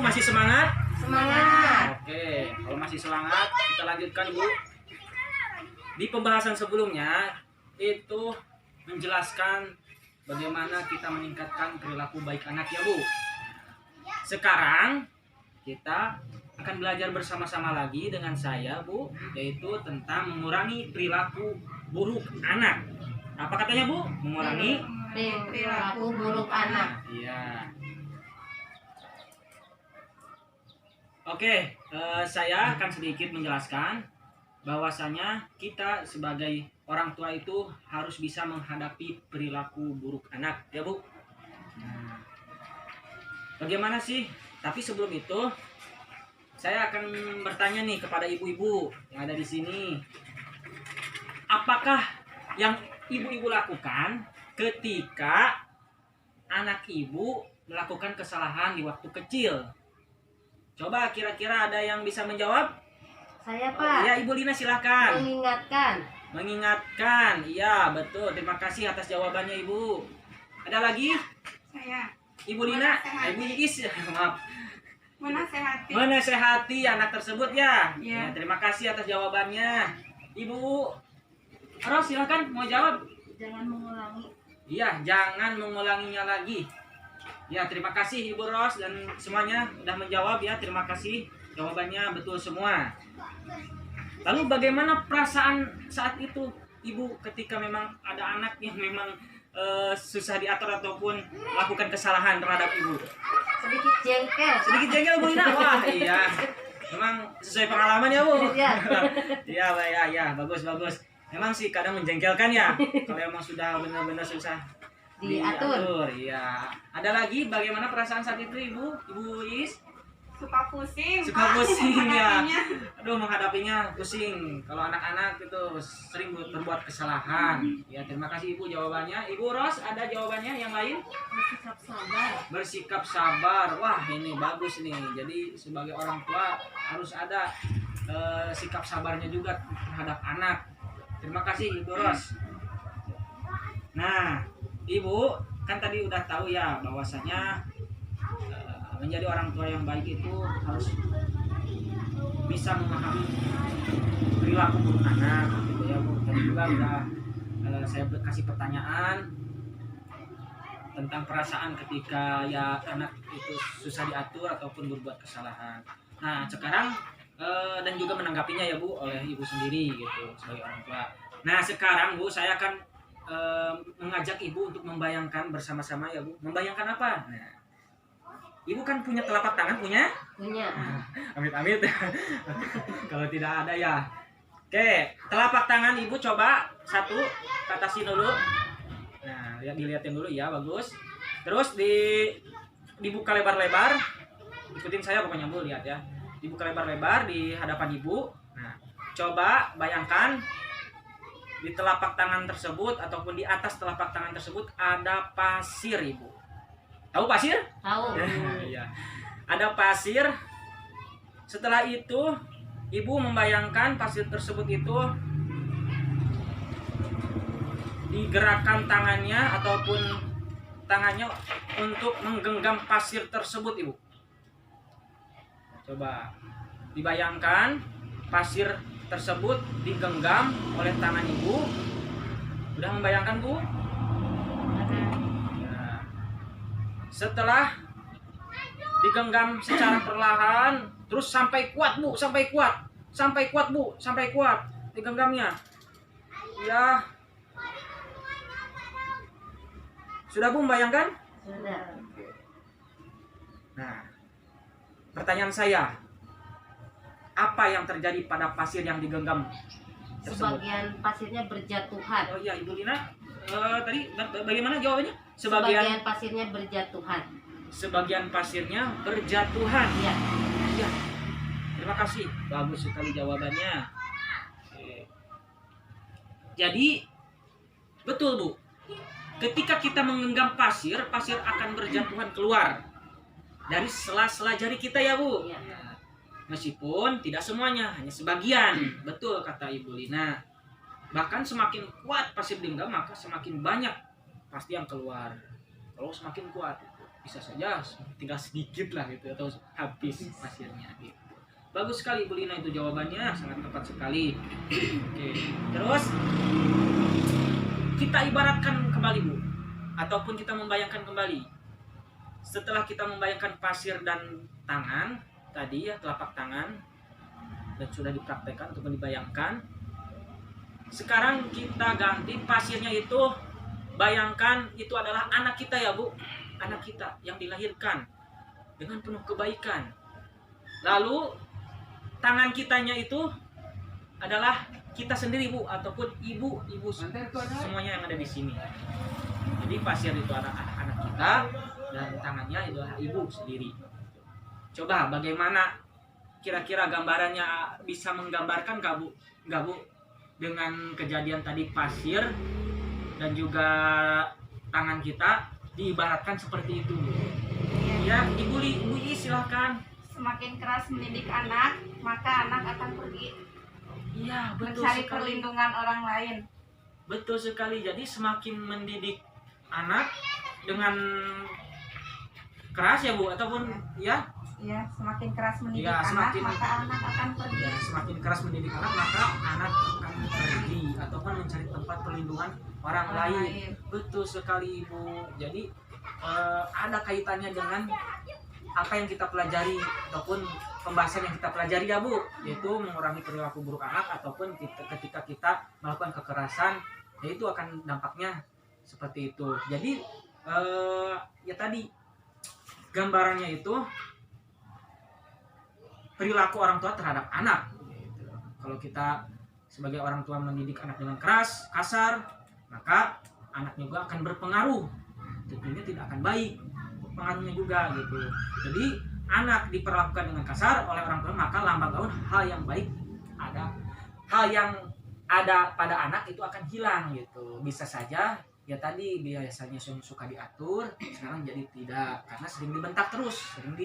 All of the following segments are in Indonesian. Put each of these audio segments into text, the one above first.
masih semangat? Semangat. Oke, kalau masih semangat, kita lanjutkan Bu. Di pembahasan sebelumnya itu menjelaskan bagaimana kita meningkatkan perilaku baik anak ya Bu. Sekarang kita akan belajar bersama-sama lagi dengan saya Bu, yaitu tentang mengurangi perilaku buruk anak. Apa katanya Bu? Mengurangi Perilaku buruk anak. Iya. Oke, saya akan sedikit menjelaskan bahwasanya kita sebagai orang tua itu harus bisa menghadapi perilaku buruk anak, ya Bu. Nah, bagaimana sih? Tapi sebelum itu, saya akan bertanya nih kepada ibu-ibu yang ada di sini. Apakah yang ibu-ibu lakukan ketika anak ibu melakukan kesalahan di waktu kecil? Coba kira-kira ada yang bisa menjawab? Saya Pak. Ya Ibu Lina silahkan. Mengingatkan. Mengingatkan, iya betul. Terima kasih atas jawabannya Ibu. Ada lagi? Saya Ibu Lina, Ibu Iis, maaf. menasehati. Menasehati anak tersebut ya. Iya. Ya, terima kasih atas jawabannya. Ibu Ros silakan mau jawab. Jangan mengulangi. Iya, jangan mengulanginya lagi. Ya, terima kasih Ibu Ros dan semuanya sudah menjawab ya. Terima kasih. Jawabannya betul semua. Lalu bagaimana perasaan saat itu Ibu ketika memang ada anak yang memang susah diatur ataupun melakukan kesalahan terhadap Ibu? Sedikit jengkel. Sedikit jengkel Bu Lina. Wah, iya. Memang sesuai pengalaman ya Bu. Iya. Iya, ya, bagus. Memang sih kadang menjengkelkan ya. Kalau emang sudah benar-benar susah Diatur. Iya. Ada lagi bagaimana perasaan saat itu Ibu Is? Suka pusing. Suka Pak, pusing ya. menghadapinya. Aduh, menghadapinya pusing. Kalau anak-anak itu sering berbuat kesalahan. Ya, terima kasih Ibu jawabannya. Ibu Ros ada jawabannya yang lain? Bersikap sabar. Bersikap sabar. Wah, ini bagus nih. Jadi sebagai orang tua harus ada sikap sabarnya juga terhadap anak. Terima kasih Ibu Ros. Nah, Ibu kan tadi udah tahu ya bahwasanya menjadi orang tua yang baik itu harus bisa memahami perilaku buruk anak gitu ya Bu. Tadi juga udah saya kasih pertanyaan tentang perasaan ketika ya anak itu susah diatur ataupun berbuat kesalahan. Nah, sekarang dan juga menanggapinya ya Bu oleh Ibu sendiri gitu sebagai orang tua. Nah, sekarang Bu saya akan mengajak Ibu untuk membayangkan bersama-sama ya Bu. Membayangkan apa? Nah, Ibu kan punya telapak tangan, punya? Punya. Amit-amit. Kalau tidak ada ya. Oke, telapak tangan Ibu coba satu ke atasin dulu. Nah, dilihatin dulu ya, bagus. Terus dibuka lebar-lebar. Ikutin saya pokoknya Bu, lihat ya. Dibuka lebar-lebar di hadapan Ibu. Nah, coba bayangkan di telapak tangan tersebut ataupun di atas telapak tangan tersebut ada pasir Ibu. Tahu pasir? Tahu. Iya. Ada pasir. Setelah itu, Ibu membayangkan pasir tersebut itu digerakkan tangannya ataupun tangannya untuk menggenggam pasir tersebut, Ibu. Coba dibayangkan pasir tersebut digenggam oleh tangan Ibu. Udah membayangkan, Bu? Setelah digenggam secara perlahan, terus sampai kuat Bu, sampai kuat Bu, sampai kuat digenggamnya. Ya, sudah Bu membayangkan? Sudah. Nah, pertanyaan saya, apa yang terjadi pada pasir yang digenggam tersebut? Sebagian pasirnya berjatuhan. Oh iya, Ibu Lina, tadi bagaimana jawabannya? Sebagian pasirnya berjatuhan. Sebagian pasirnya berjatuhan. Iya. Ya, terima kasih. Bagus sekali jawabannya. Oke. Jadi, betul Bu. Ketika kita menggenggam pasir, pasir akan berjatuhan keluar dari sela-sela jari kita ya Bu. Iya. Meskipun tidak semuanya, hanya sebagian. Betul kata Ibu Lina. Bahkan semakin kuat pasir digenggam, maka semakin banyak pasti yang keluar. Kalau semakin kuat. bisa saja tinggal sedikit lah gitu atau habis pasirnya gitu. Bagus sekali Bu Lina itu jawabannya, sangat tepat sekali. Oke, terus kita ibaratkan kembali Bu, ataupun kita membayangkan kembali. Setelah kita membayangkan pasir dan tangan tadi ya, telapak tangan, dan sudah dipraktekkan untuk dibayangkan. Sekarang kita ganti pasirnya itu, bayangkan itu adalah anak kita ya Bu, anak kita yang dilahirkan dengan penuh kebaikan. Lalu tangan kitanya itu adalah kita sendiri Bu, ataupun ibu semuanya yang ada di sini. Jadi pasir itu anak-anak kita dan tangannya itu adalah ibu sendiri. Coba bagaimana kira-kira gambarannya, bisa menggambarkan nggak Bu? Nggak Bu? Dengan kejadian tadi pasir dan juga tangan kita diibaratkan seperti itu. Ya, Ibu I silahkan. Semakin keras mendidik anak, maka anak akan pergi Iya, betul mencari sekali. perlindungan orang lain. Betul sekali. Jadi semakin mendidik anak dengan keras ya Bu, ataupun ya, Ya, semakin keras mendidik Ya, anak, semakin- maka anak akan pergi. ya semakin keras mendidik anak maka anak akan pergi ataupun mencari tempat perlindungan orang lain. Betul sekali Ibu. Jadi ada kaitannya dengan apa yang kita pelajari ataupun pembahasan yang kita pelajari ya Bu, yaitu mengurangi perilaku buruk anak ataupun ketika kita melakukan kekerasan, yaitu akan dampaknya seperti itu. Jadi ya tadi gambarannya itu perilaku orang tua terhadap anak gitu. Kalau kita sebagai orang tua mendidik anak dengan keras, kasar, maka anaknya juga akan berpengaruh, tentunya tidak akan baik pengaruhnya juga gitu. Jadi anak diperlakukan dengan kasar oleh orang tua, maka lambat laun hal yang baik hal yang ada pada anak itu akan hilang gitu. Bisa saja ya tadi biasanya suka diatur, sekarang jadi tidak karena sering dibentak terus, sering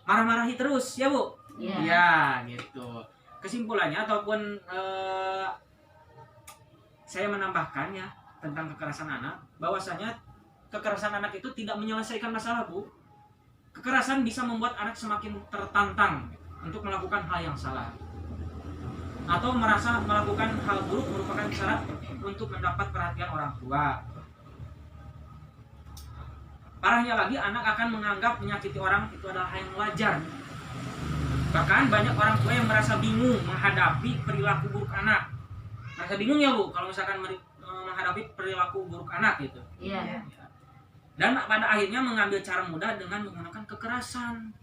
marah-marahi terus ya Bu. Iya. Ya gitu. Kesimpulannya ataupun saya menambahkan ya tentang kekerasan anak, bahwasanya kekerasan anak itu tidak menyelesaikan masalah Bu. Kekerasan bisa membuat anak semakin tertantang untuk melakukan hal yang salah, atau merasa melakukan hal buruk merupakan cara untuk mendapat perhatian orang tua. Parahnya lagi, anak akan menganggap menyakiti orang itu adalah hal yang wajar. Bahkan banyak orang tua yang merasa bingung menghadapi perilaku buruk anak. Merasa bingung ya Bu, kalau misalkan menghadapi perilaku buruk anak gitu. Iya. Dan pada akhirnya mengambil cara mudah dengan menggunakan kekerasan.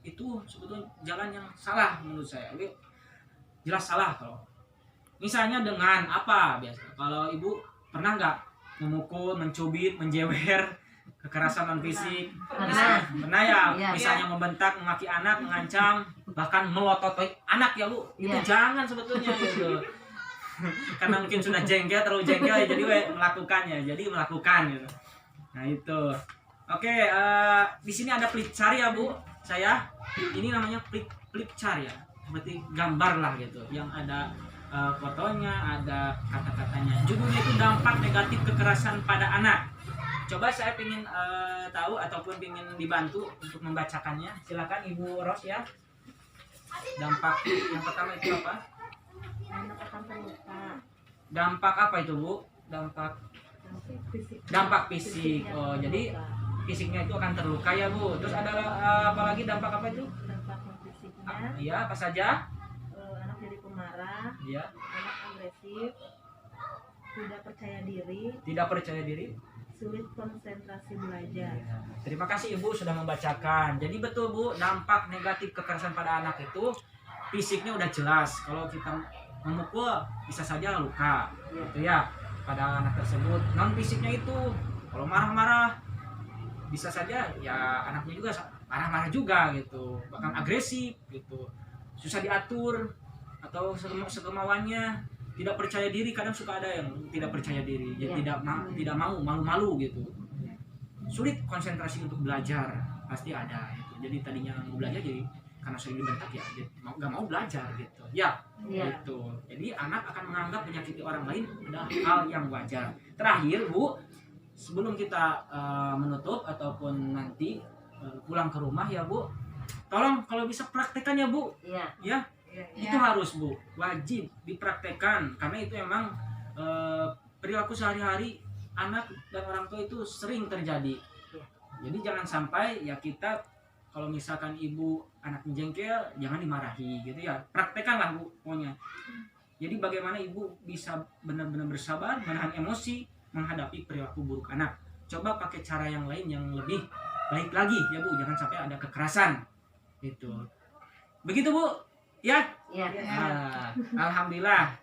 Itu sebetulnya jalan yang salah menurut saya. Jelas salah kalau. Misalnya dengan apa biasa? Kalau Ibu pernah nggak memukul, mencubit, menjewer, kekerasan non fisik? Pernah ya? Iya. Misalnya membentak, memaki anak, mengancam, bahkan melototi anak ya Bu. Itu Iya. jangan sebetulnya gitu. Karena mungkin sudah jengkel, terlalu jengkel ya, jadi melakukannya. Jadi melakukan gitu. Nah itu. Oke, di sini ada flipchart ya Bu. Saya ini namanya flipchart ya. Seperti gambar lah gitu, yang ada fotonya, ada kata-katanya. Judulnya itu dampak negatif kekerasan pada anak. Coba saya ingin tahu ataupun ingin dibantu untuk membacakannya. Silakan Ibu Ros ya. Dampak yang pertama itu apa? Anak akan terluka. Dampak apa itu Bu? Dampak fisik. Oh, jadi fisiknya itu akan terluka ya Bu. Terus ada apa lagi dampak apa itu? Dampak fisiknya, Iya, apa saja? anak jadi pemarah, Iya, anak agresif, tidak percaya diri, tidak percaya diri. sulit konsentrasi belajar. Terima kasih Ibu sudah membacakan. Jadi betul Bu, dampak negatif kekerasan pada anak itu fisiknya udah jelas. Kalau kita memukul bisa saja luka, gitu ya, pada anak tersebut. Non fisiknya itu kalau marah-marah bisa saja ya anaknya juga marah-marah juga gitu, bahkan agresif gitu, susah diatur atau sekemauannya. Tidak percaya diri, kadang suka ada yang tidak percaya diri, ya, tidak mau malu-malu gitu, sulit konsentrasi untuk belajar, pasti ada itu. Jadi tadinya mau belajar jadi karena sering dibentak ya nggak mau belajar gitu ya. Gitu. Jadi anak akan menganggap menyakiti orang lain adalah hal yang wajar. Terakhir Bu, sebelum kita menutup ataupun nanti pulang ke rumah ya Bu, tolong kalau bisa praktekkan ya Bu. Iya. Ya, itu harus Bu, wajib dipraktekkan karena itu emang perilaku sehari-hari anak dan orang tua itu sering terjadi. Iya. Jadi jangan sampai ya kita kalau misalkan ibu anak jengkel jangan dimarahi gitu ya. Praktekkanlah Bu pokoknya. Jadi bagaimana ibu bisa benar-benar bersabar, menahan emosi menghadapi perilaku buruk anak. Coba pakai cara yang lain yang lebih baik lagi ya Bu, jangan sampai ada kekerasan. Gitu. Begitu Bu. Ya. Iya. Alhamdulillah